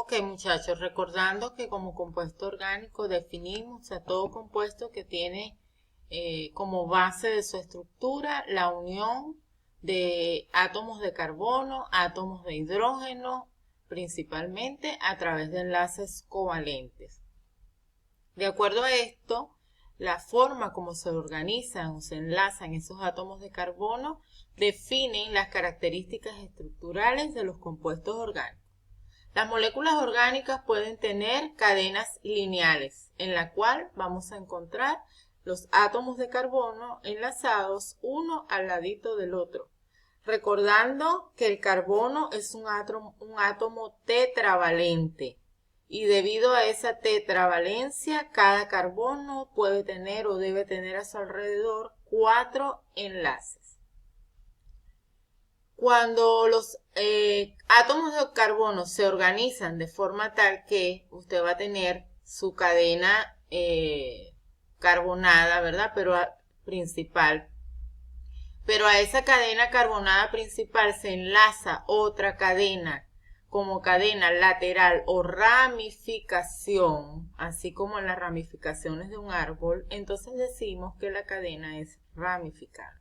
Ok, muchachos, recordando que como compuesto orgánico definimos a todo compuesto que tiene como base de su estructura la unión de átomos de carbono, átomos de hidrógeno, principalmente a través de enlaces covalentes. De acuerdo a esto, la forma como se organizan o se enlazan esos átomos de carbono definen las características estructurales de los compuestos orgánicos. Las moléculas orgánicas pueden tener cadenas lineales, en la cual vamos a encontrar los átomos de carbono enlazados uno al ladito del otro. Recordando que el carbono es un átomo tetravalente y debido a esa tetravalencia, cada carbono puede tener o debe tener a su alrededor 4 enlaces. Cuando los átomos de carbono se organizan de forma tal que usted va a tener su cadena carbonada, ¿verdad? Principal. Pero a esa cadena carbonada principal se enlaza otra cadena como cadena lateral o ramificación, así como en las ramificaciones de un árbol, entonces decimos que la cadena es ramificada.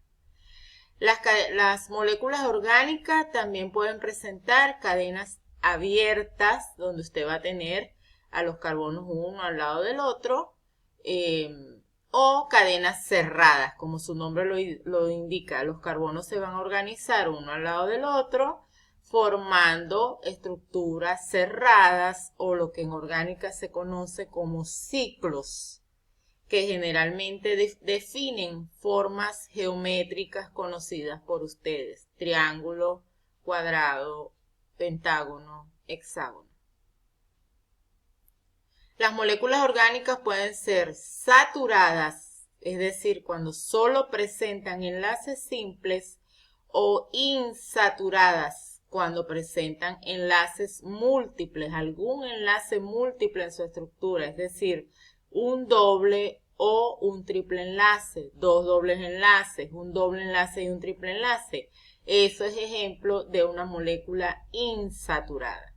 Las moléculas orgánicas también pueden presentar cadenas abiertas, donde usted va a tener a los carbonos uno al lado del otro, o cadenas cerradas, como su nombre lo indica. Los carbonos se van a organizar uno al lado del otro, formando estructuras cerradas o lo que en orgánica se conoce como ciclos, que generalmente definen formas geométricas conocidas por ustedes: triángulo, cuadrado, pentágono, hexágono. Las moléculas orgánicas pueden ser saturadas, es decir, cuando solo presentan enlaces simples, o insaturadas, cuando presentan enlaces múltiples, algún enlace múltiple en su estructura, es decir, un doble o un triple enlace, dos dobles enlaces, un doble enlace y un triple enlace. Eso es ejemplo de una molécula insaturada.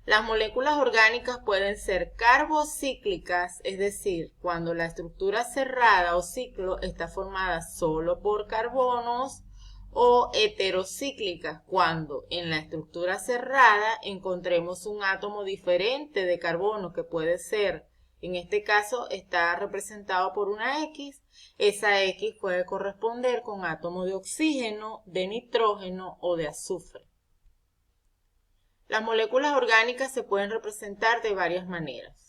Las moléculas orgánicas pueden ser carbocíclicas, es decir, cuando la estructura cerrada o ciclo está formada solo por carbonos, o heterocíclicas, cuando en la estructura cerrada encontremos un átomo diferente de carbono que puede ser, en este caso está representado por una X, esa X puede corresponder con átomo de oxígeno, de nitrógeno o de azufre. Las moléculas orgánicas se pueden representar de varias maneras.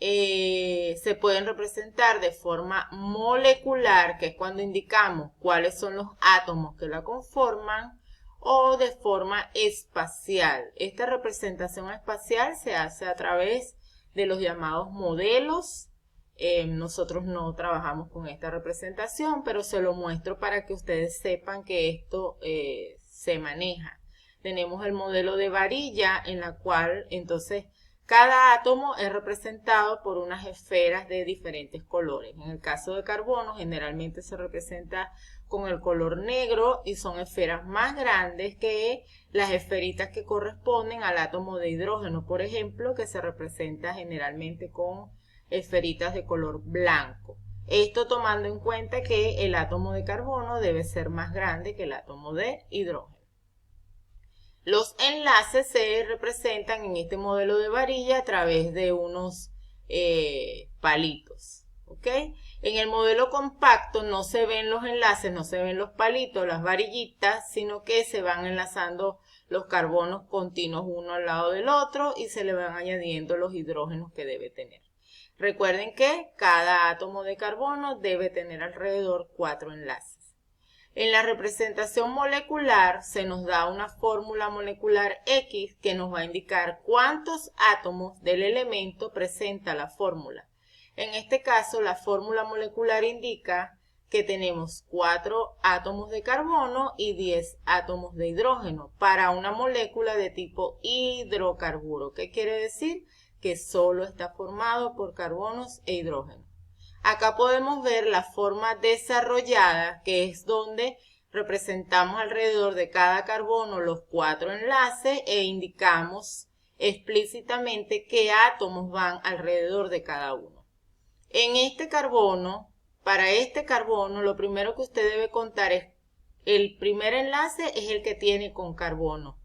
Se pueden representar de forma molecular, que es cuando indicamos cuáles son los átomos que la conforman, o de forma espacial. Esta representación espacial se hace a través de los llamados modelos. Nosotros no trabajamos con esta representación, pero se lo muestro para que ustedes sepan que esto se maneja. Tenemos el modelo de varilla, en la cual entonces cada átomo es representado por unas esferas de diferentes colores. En el caso de carbono generalmente se representa con el color negro y son esferas más grandes que las esferitas que corresponden al átomo de hidrógeno, por ejemplo, que se representa generalmente con esferitas de color blanco. Esto tomando en cuenta que el átomo de carbono debe ser más grande que el átomo de hidrógeno. Los enlaces se representan en este modelo de varilla a través de unos palitos, ¿ok? En el modelo compacto no se ven los enlaces, no se ven los palitos, las varillitas, sino que se van enlazando los carbonos continuos uno al lado del otro y se le van añadiendo los hidrógenos que debe tener. Recuerden que cada átomo de carbono debe tener alrededor 4 enlaces. En la representación molecular se nos da una fórmula molecular X que nos va a indicar cuántos átomos del elemento presenta la fórmula. En este caso, la fórmula molecular indica que tenemos 4 átomos de carbono y 10 átomos de hidrógeno para una molécula de tipo hidrocarburo. ¿Qué quiere decir? Que solo está formado por carbonos e hidrógeno. Acá podemos ver la forma desarrollada, que es donde representamos alrededor de cada carbono los 4 enlaces e indicamos explícitamente qué átomos van alrededor de cada uno. En este carbono, para este carbono, lo primero que usted debe contar es el primer enlace es el que tiene con carbono.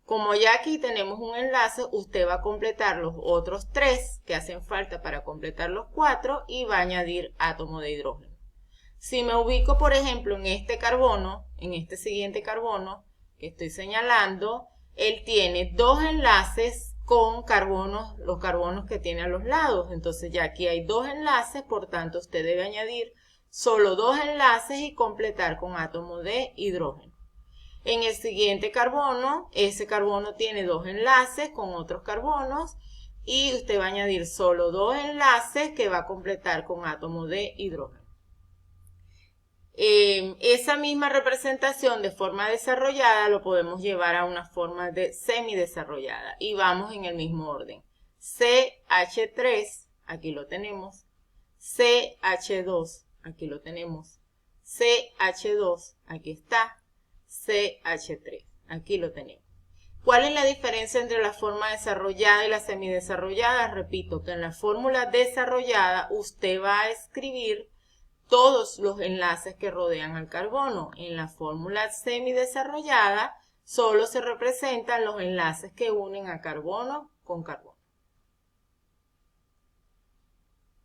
Como ya aquí tenemos un enlace, usted va a completar los otros 3 que hacen falta para completar los 4 y va a añadir átomo de hidrógeno. Si me ubico, por ejemplo, en este carbono, en este siguiente carbono que estoy señalando, él tiene 2 enlaces con carbonos, los carbonos que tiene a los lados. Entonces ya aquí hay 2 enlaces, por tanto usted debe añadir solo 2 enlaces y completar con átomo de hidrógeno. En el siguiente carbono, ese carbono tiene 2 enlaces con otros carbonos y usted va a añadir solo 2 enlaces que va a completar con átomo de hidrógeno. Esa misma representación de forma desarrollada lo podemos llevar a una forma de semidesarrollada y vamos en el mismo orden. CH3, aquí lo tenemos. CH2, aquí lo tenemos. CH2, aquí está. CH3, aquí lo tenemos. ¿Cuál es la diferencia entre la forma desarrollada y la semidesarrollada? Repito que en la fórmula desarrollada usted va a escribir todos los enlaces que rodean al carbono. En la fórmula semidesarrollada solo se representan los enlaces que unen a carbono con carbono.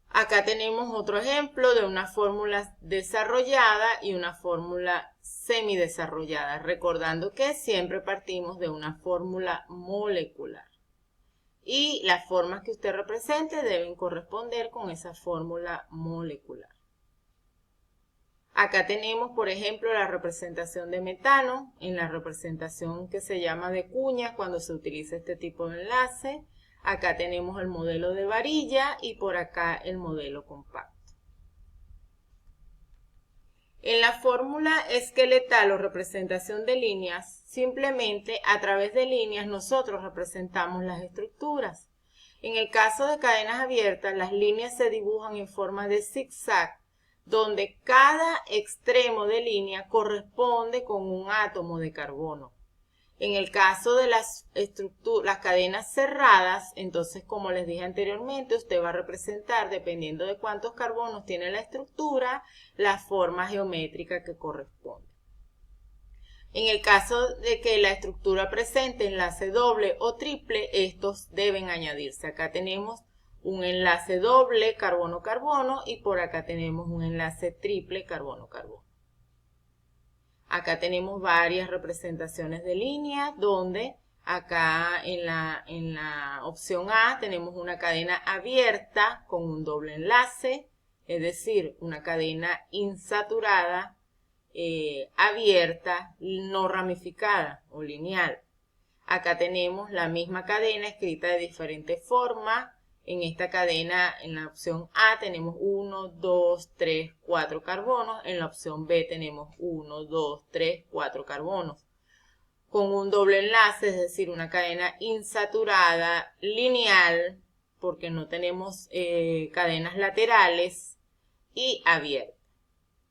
Acá tenemos otro ejemplo de una fórmula desarrollada y una fórmula semidesarrollada, recordando que siempre partimos de una fórmula molecular. Y las formas que usted represente deben corresponder con esa fórmula molecular. Acá tenemos, por ejemplo, la representación de metano, en la representación que se llama de cuña cuando se utiliza este tipo de enlace. Acá tenemos el modelo de varilla y por acá el modelo compacto. En la fórmula esqueletal o representación de líneas, simplemente a través de líneas nosotros representamos las estructuras. En el caso de cadenas abiertas, las líneas se dibujan en forma de zigzag, donde cada extremo de línea corresponde con un átomo de carbono. En el caso de las cadenas cerradas, entonces como les dije anteriormente, usted va a representar, dependiendo de cuántos carbonos tiene la estructura, la forma geométrica que corresponde. En el caso de que la estructura presente enlace doble o triple, estos deben añadirse. Acá tenemos un enlace doble carbono-carbono y por acá tenemos un enlace triple carbono-carbono. Acá tenemos varias representaciones de líneas donde acá en la opción A tenemos una cadena abierta con un doble enlace, es decir, una cadena insaturada, abierta, no ramificada o lineal. Acá tenemos la misma cadena escrita de diferente forma. En esta cadena, en la opción A tenemos 1, 2, 3, 4 carbonos. En la opción B tenemos 1, 2, 3, 4 carbonos. Con un doble enlace, es decir, una cadena insaturada, lineal, porque no tenemos cadenas laterales, y abierta.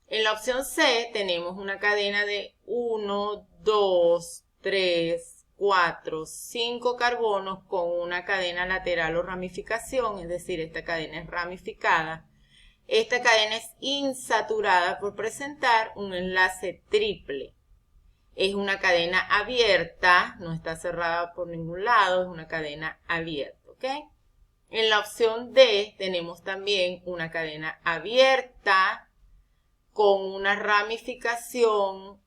En la opción C tenemos una cadena de 1, 2, 3, 4, 5 carbonos con una cadena lateral o ramificación, es decir, esta cadena es ramificada. Esta cadena es insaturada por presentar un enlace triple. Es una cadena abierta, no está cerrada por ningún lado, es una cadena abierta, ¿ok? En la opción D tenemos también una cadena abierta con una ramificación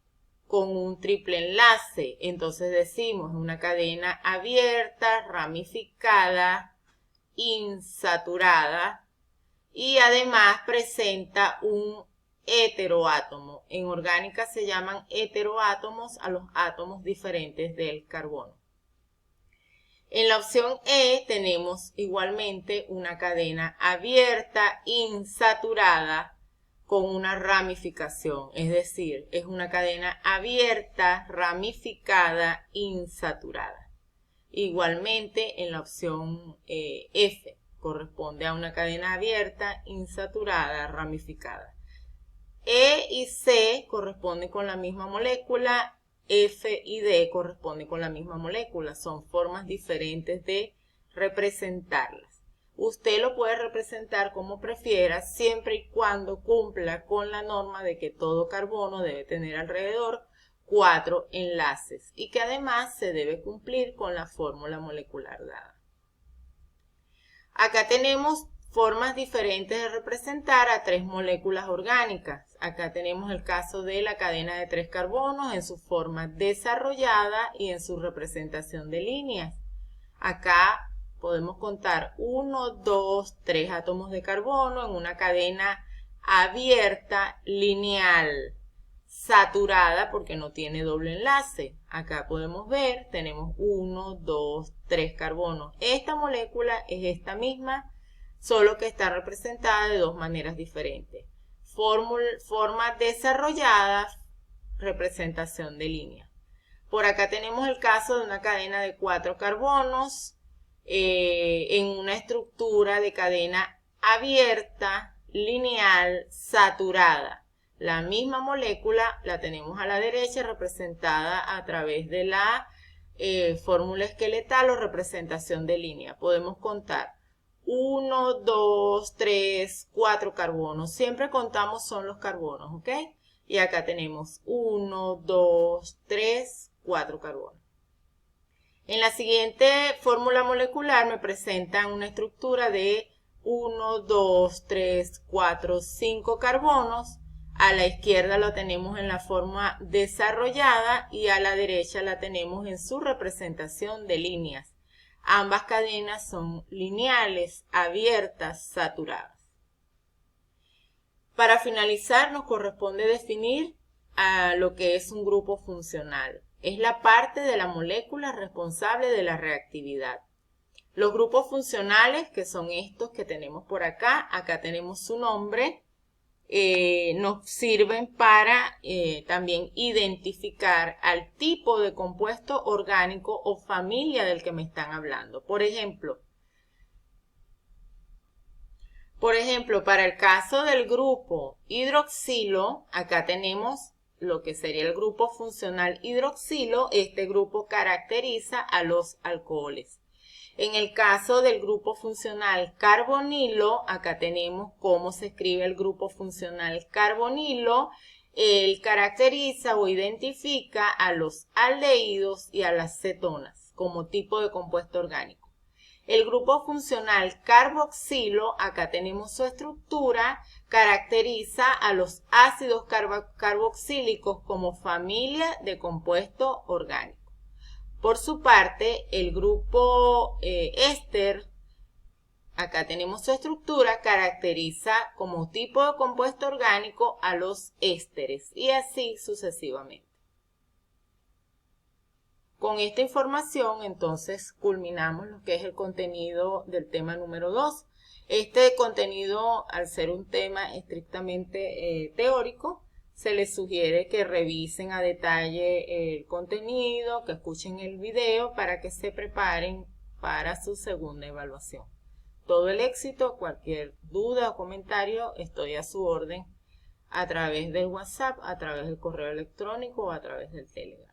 con un triple enlace. Entonces decimos una cadena abierta, ramificada, insaturada y además presenta un heteroátomo. En orgánica se llaman heteroátomos a los átomos diferentes del carbono. En la opción E tenemos igualmente una cadena abierta, insaturada, con una ramificación, es decir, es una cadena abierta, ramificada, insaturada. Igualmente en la opción F corresponde a una cadena abierta, insaturada, ramificada. E y C corresponden con la misma molécula, F y D corresponden con la misma molécula. Son formas diferentes de representarlas. Usted lo puede representar como prefiera, siempre y cuando cumpla con la norma de que todo carbono debe tener alrededor 4 enlaces y que además se debe cumplir con la fórmula molecular dada. Acá tenemos formas diferentes de representar a 3 moléculas orgánicas. Acá tenemos el caso de la cadena de 3 carbonos en su forma desarrollada y en su representación de líneas. Acá podemos contar 1, 2, 3 átomos de carbono en una cadena abierta, lineal, saturada porque no tiene doble enlace. Acá podemos ver, tenemos 1, 2, 3 carbonos. Esta molécula es esta misma, solo que está representada de dos maneras diferentes. Forma desarrollada, representación de línea. Por acá tenemos el caso de una cadena de 4 carbonos en una estructura de cadena abierta, lineal, saturada. La misma molécula la tenemos a la derecha representada a través de la fórmula esqueletal o representación de línea. Podemos contar 1, 2, 3, 4 carbonos. Siempre contamos son los carbonos, ¿ok? Y acá tenemos 1, 2, 3, 4 carbonos. En la siguiente fórmula molecular me presentan una estructura de 1, 2, 3, 4, 5 carbonos. A la izquierda lo tenemos en la forma desarrollada y a la derecha la tenemos en su representación de líneas. Ambas cadenas son lineales, abiertas, saturadas. Para finalizar, nos corresponde definir a lo que es un grupo funcional. Es la parte de la molécula responsable de la reactividad. Los grupos funcionales, que son estos que tenemos por acá, acá tenemos su nombre, nos sirven para también identificar al tipo de compuesto orgánico o familia del que me están hablando. Por ejemplo, para el caso del grupo hidroxilo, acá tenemos lo que sería el grupo funcional hidroxilo. Este grupo caracteriza a los alcoholes. En el caso del grupo funcional carbonilo, acá tenemos cómo se escribe el grupo funcional carbonilo. Él caracteriza o identifica a los aldehídos y a las cetonas como tipo de compuesto orgánico. El grupo funcional carboxilo, acá tenemos su estructura, caracteriza a los ácidos carboxílicos como familia de compuesto orgánico. Por su parte, el grupo éster, acá tenemos su estructura, caracteriza como tipo de compuesto orgánico a los ésteres y así sucesivamente. Con esta información, entonces, culminamos lo que es el contenido del tema número 2. Este contenido, al ser un tema estrictamente teórico, se les sugiere que revisen a detalle el contenido, que escuchen el video para que se preparen para su segunda evaluación. Todo el éxito, cualquier duda o comentario, estoy a su orden a través del WhatsApp, a través del correo electrónico o a través del Telegram.